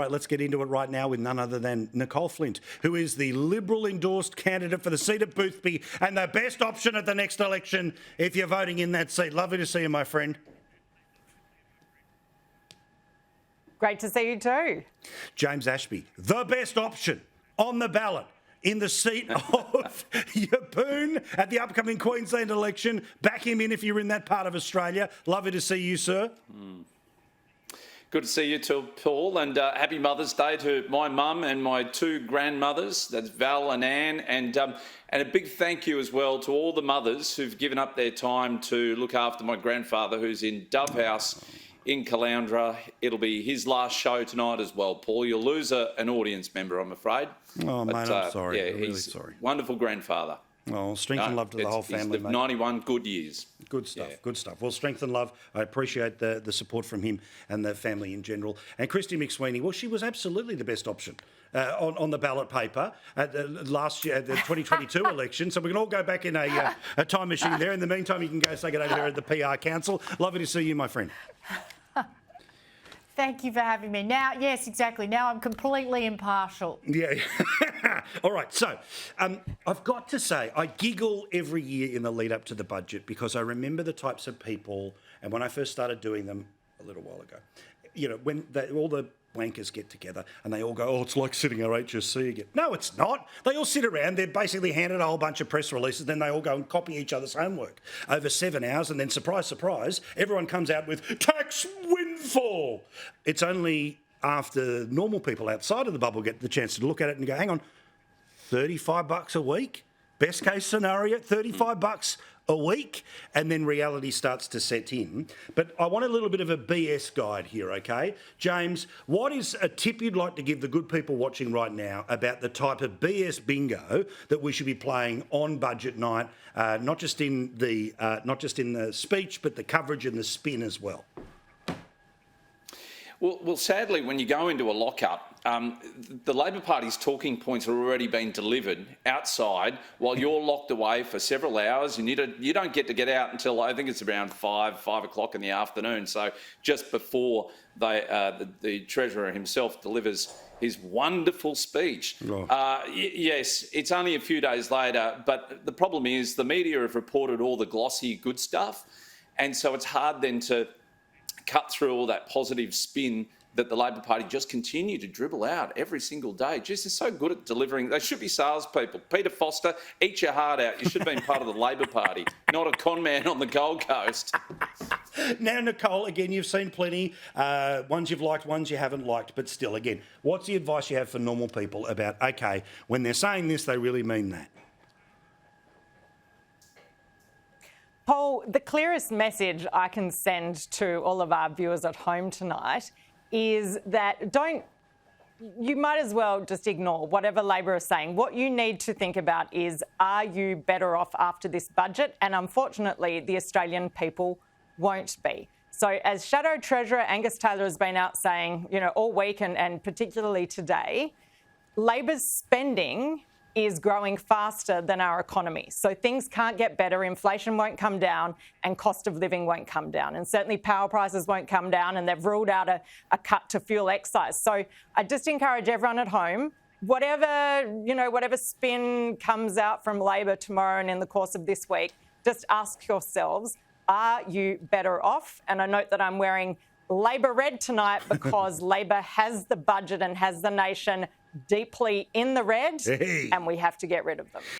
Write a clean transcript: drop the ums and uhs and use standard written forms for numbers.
right, let's get into it right now with none other than Nicole Flint, who is the Liberal-endorsed candidate for the seat of Boothby and the best option at the next election if you're voting in that seat. Lovely to see you, my friend. Great to see you too. James Ashby, the best option on the ballot in the seat of Yabun at the upcoming Queensland election. Back him in if you're in that part of Australia. Lovely to see you, sir. Good to see you too, Paul, and happy Mother's Day to my mum and my two grandmothers, that's Val and Anne, and a big thank you as well to all the mothers who've given up their time to look after my grandfather who's in Dove House in Caloundra. It'll be his last show tonight as well, Paul. You'll lose an audience member, I'm afraid. Oh, mate, I'm sorry. Yeah, I'm really he's sorry. Wonderful grandfather. Oh, strength and love to the whole family, he's lived mate. 91 good years. Good stuff, Yeah. good stuff. Well, strength and love. I appreciate the support from him and the family in general. And Christy McSweeney, well, she was absolutely the best option on the ballot paper at last year, the 2022 election. So we can all go back in a time machine there. In the meantime, you can go say good day to her at the PR Council. Lovely to see you, my friend. Thank you for having me. Now, yes, exactly. Now I'm completely impartial. Yeah. All right. So I've got to say, I giggle every year in the lead up to the budget because I remember the types of people, and when I first started doing them a little while ago, you know, when all the wankers get together and they all go, oh, it's like sitting our HSC again. No, it's not. They all sit around. They're basically handed a whole bunch of press releases. Then they all go and copy each other's homework over 7 hours. And then, surprise, surprise, everyone comes out with tax windfall. It's only after normal people outside of the bubble get the chance to look at it and go, hang on, $35 a week? Best case scenario, $35 a week, and then reality starts to set in. But I want a little bit of a BS guide here, okay? James, what is a tip you'd like to give the good people watching right now about the type of BS bingo that we should be playing on budget night, not just in the speech, but the coverage and the spin as well? Well, sadly, when you go into a lockup, the Labor Party's talking points have already been delivered outside while you're locked away for several hours, and you don't get out until I think it's around 5 o'clock in the afternoon. So just before the Treasurer himself delivers his wonderful speech. Oh. Yes, it's only a few days later, but the problem is the media have reported all the glossy good stuff, and so it's hard then to cut through all that positive spin that the Labor Party just continue to dribble out every single day. Just they're so good at delivering. They should be salespeople. Peter Foster, eat your heart out. You should have been part of the Labor Party, not a con man on the Gold Coast. Now, Nicole, again, you've seen plenty. Ones you've liked, ones you haven't liked. But still, again, what's the advice you have for normal people about, okay, when they're saying this, they really mean that? Paul, the clearest message I can send to all of our viewers at home tonight is that you might as well just ignore whatever Labor is saying. What you need to think about is, are you better off after this budget? And unfortunately, the Australian people won't be. So as Shadow Treasurer Angus Taylor has been out saying, you know, all week and particularly today, Labor's spending is growing faster than our economy. So things can't get better, inflation won't come down, and cost of living won't come down. And certainly power prices won't come down, and they've ruled out a cut to fuel excise. So I just encourage everyone at home, whatever spin comes out from Labor tomorrow and in the course of this week, just ask yourselves, are you better off? And I note that I'm wearing Labor red tonight because Labor has the budget and has the nation deeply in the red, and we have to get rid of them.